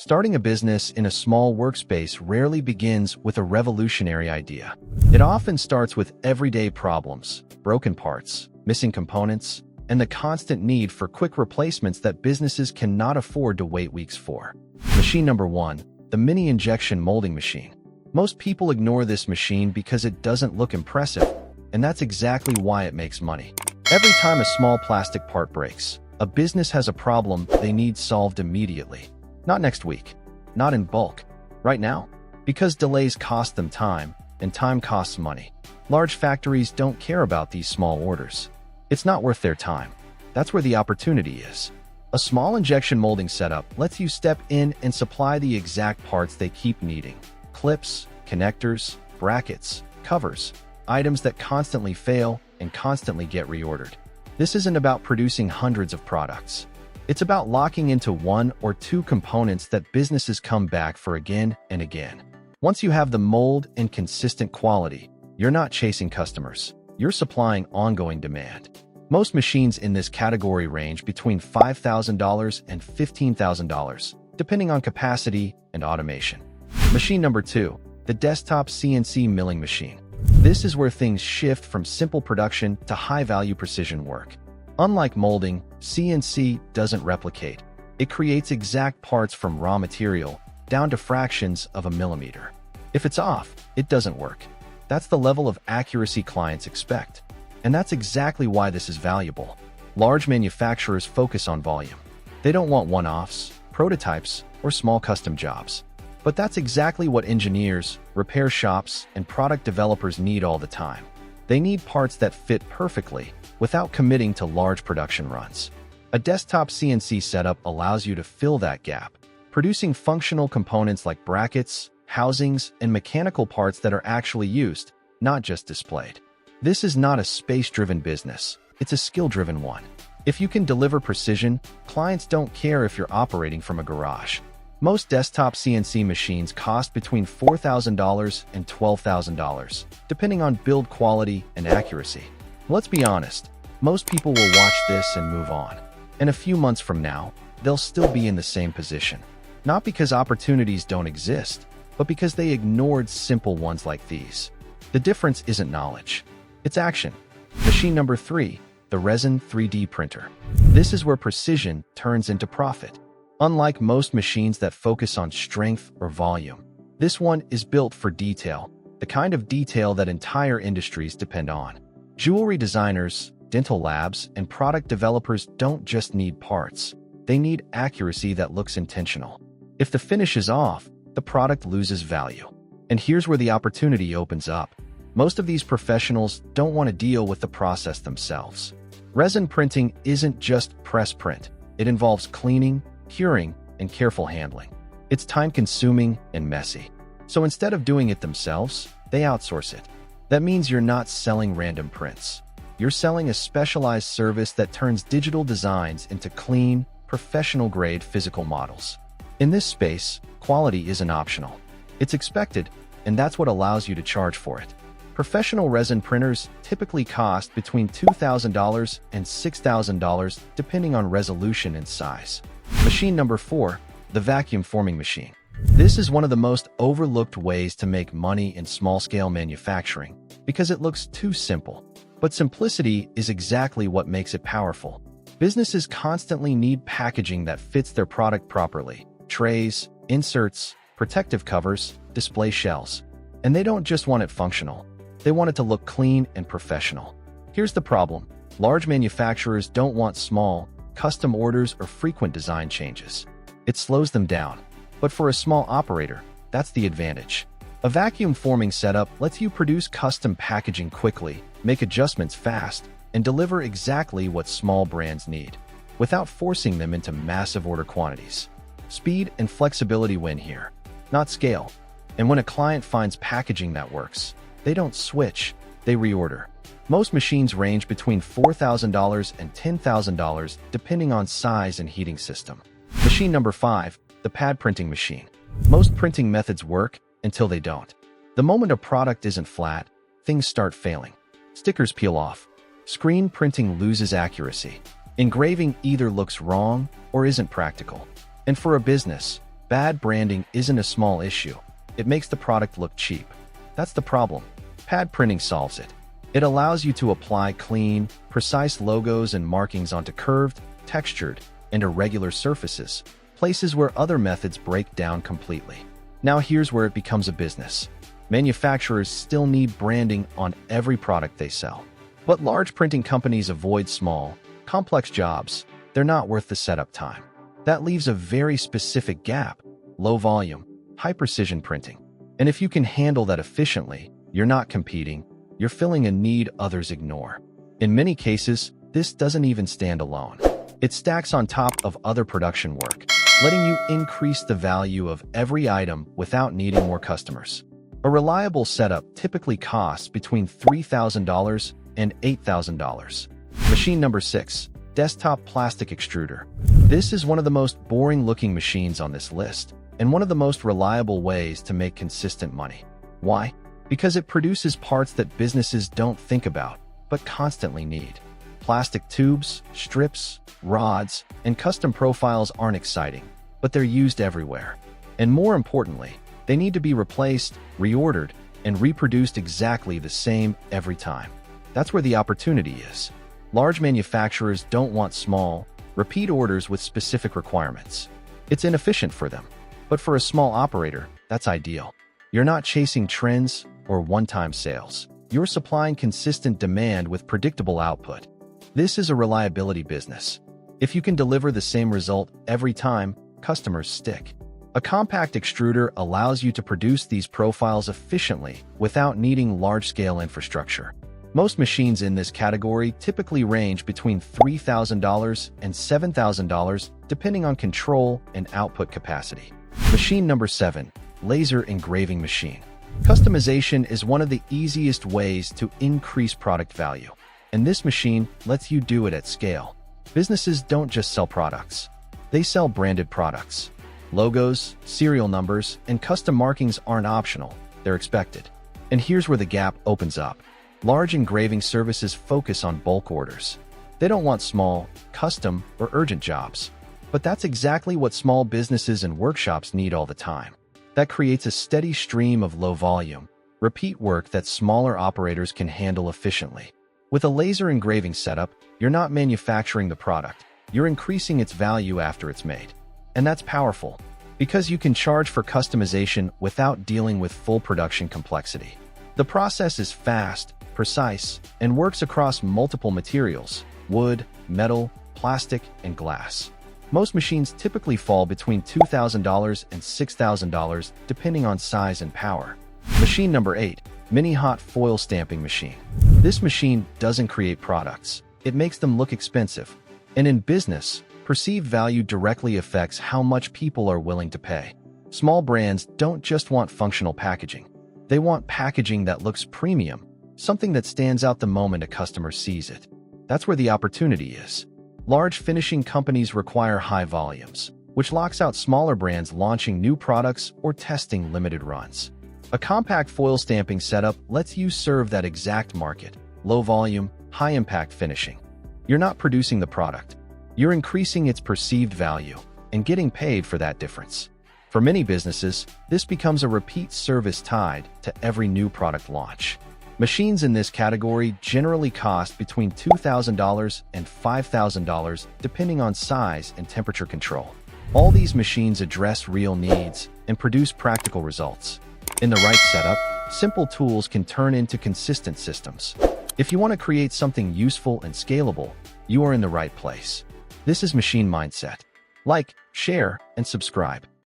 Starting a business in a small workspace rarely begins with a revolutionary idea. It often starts with everyday problems, broken parts, missing components, and the constant need for quick replacements that businesses cannot afford to wait weeks for. Machine number 1, the mini injection molding machine. Most people ignore this machine because it doesn't look impressive, and that's exactly why it makes money. Every time a small plastic part breaks, a business has a problem they need solved immediately. Not next week, not in bulk, right now, because delays cost them time, and time costs money. Large factories don't care about these small orders. It's not worth their time. That's where the opportunity is. A small injection molding setup lets you step in and supply the exact parts they keep needing. Clips, connectors, brackets, covers, items that constantly fail and constantly get reordered. This isn't about producing hundreds of products. It's about locking into 1 or 2 components that businesses come back for again and again. Once you have the mold and consistent quality, you're not chasing customers. You're supplying ongoing demand. Most machines in this category range between $5,000 and $15,000, depending on capacity and automation. Machine number 2, the desktop CNC milling machine. This is where things shift from simple production to high-value precision work. Unlike molding, CNC doesn't replicate. It creates exact parts from raw material down to fractions of a millimeter. If it's off, it doesn't work. That's the level of accuracy clients expect. And that's exactly why this is valuable. Large manufacturers focus on volume. They don't want one-offs, prototypes, or small custom jobs. But that's exactly what engineers, repair shops, and product developers need all the time. They need parts that fit perfectly without committing to large production runs. A desktop CNC setup allows you to fill that gap, producing functional components like brackets, housings, and mechanical parts that are actually used, not just displayed. This is not a space-driven business. It's a skill-driven one. If you can deliver precision, clients don't care if you're operating from a garage. Most desktop CNC machines cost between $4,000 and $12,000, depending on build quality and accuracy. Let's be honest, most people will watch this and move on. And a few months from now, they'll still be in the same position. Not because opportunities don't exist, but because they ignored simple ones like these. The difference isn't knowledge, it's action. Machine number 3, the Resin 3D printer. This is where precision turns into profit. Unlike most machines that focus on strength or volume, this one is built for detail, the kind of detail that entire industries depend on. Jewelry designers, dental labs, and product developers don't just need parts. They need accuracy that looks intentional. If the finish is off, the product loses value. And here's where the opportunity opens up. Most of these professionals don't want to deal with the process themselves. Resin printing isn't just press print. It involves cleaning, curing, and careful handling. It's time-consuming and messy. So instead of doing it themselves, they outsource it. That means you're not selling random prints. You're selling a specialized service that turns digital designs into clean, professional-grade physical models. In this space, quality isn't optional. It's expected, and that's what allows you to charge for it. Professional resin printers typically cost between $2,000 and $6,000 depending on resolution and size. Machine number 4, the vacuum forming machine. This is one of the most overlooked ways to make money in small-scale manufacturing because it looks too simple. But simplicity is exactly what makes it powerful. Businesses constantly need packaging that fits their product properly. Trays, inserts, protective covers, display shells. And they don't just want it functional. They want it to look clean and professional. Here's the problem. Large manufacturers don't want small, custom orders or frequent design changes. It slows them down. But for a small operator, that's the advantage. A vacuum forming setup lets you produce custom packaging quickly, make adjustments fast, and deliver exactly what small brands need, without forcing them into massive order quantities. Speed and flexibility win here, not scale. And when a client finds packaging that works, they don't switch, they reorder. Most machines range between $4,000 and $10,000 depending on size and heating system. Machine number 5, the pad printing machine. Most printing methods work until they don't. The moment a product isn't flat, things start failing. Stickers peel off. Screen printing loses accuracy. Engraving either looks wrong or isn't practical. And for a business, Bad branding isn't a small issue. It makes the product look cheap. That's the problem. Pad printing solves it. It allows you to apply clean, precise logos and markings onto curved, textured, and irregular surfaces, places where other methods break down completely. Now here's where it becomes a business. Manufacturers still need branding on every product they sell. But large printing companies avoid small, complex jobs. They're not worth the setup time. That leaves a very specific gap: low volume, high precision printing. And if you can handle that efficiently, you're not competing, you're filling a need others ignore. In many cases, this doesn't even stand alone. It stacks on top of other production work, letting you increase the value of every item without needing more customers. A reliable setup typically costs between $3,000 and $8,000. Machine number 6, desktop plastic extruder. This is one of the most boring-looking machines on this list, and one of the most reliable ways to make consistent money. Why? Because it produces parts that businesses don't think about, but constantly need. Plastic tubes, strips, rods, and custom profiles aren't exciting, but they're used everywhere. And more importantly, they need to be replaced, reordered, and reproduced exactly the same every time. That's where the opportunity is. Large manufacturers don't want small, repeat orders with specific requirements. It's inefficient for them. But for a small operator, that's ideal. You're not chasing trends or one-time sales. You're supplying consistent demand with predictable output. This is a reliability business. If you can deliver the same result every time, customers stick. A compact extruder allows you to produce these profiles efficiently without needing large-scale infrastructure. Most machines in this category typically range between $3,000 and $7,000 depending on control and output capacity. Machine number 7, laser engraving machine. Customization is one of the easiest ways to increase product value, and this machine lets you do it at scale. Businesses don't just sell products. They sell branded products. Logos, serial numbers, and custom markings aren't optional. They're expected. And here's where the gap opens up. Large engraving services focus on bulk orders. They don't want small, custom, or urgent jobs. But that's exactly what small businesses and workshops need all the time. That creates a steady stream of low-volume, repeat work that smaller operators can handle efficiently. With a laser engraving setup, you're not manufacturing the product. You're increasing its value after it's made. And that's powerful, because you can charge for customization without dealing with full production complexity. The process is fast, precise, and works across multiple materials: wood, metal, plastic, and glass. Most machines typically fall between $2,000 and $6,000 depending on size and power. Machine number 8, mini hot foil stamping machine. This machine doesn't create products. It makes them look expensive. And in business, perceived value directly affects how much people are willing to pay. Small brands don't just want functional packaging. They want packaging that looks premium, something that stands out the moment a customer sees it. That's where the opportunity is. Large finishing companies require high volumes, which locks out smaller brands launching new products or testing limited runs. A compact foil stamping setup lets you serve that exact market: low volume, high impact finishing. You're not producing the product. You're increasing its perceived value and getting paid for that difference. For many businesses, this becomes a repeat service tied to every new product launch. Machines in this category generally cost between $2,000 and $5,000 depending on size and temperature control. All these machines address real needs and produce practical results. In the right setup, simple tools can turn into consistent systems. If you want to create something useful and scalable, you are in the right place. This is Machine Mindset. Like, share, and subscribe.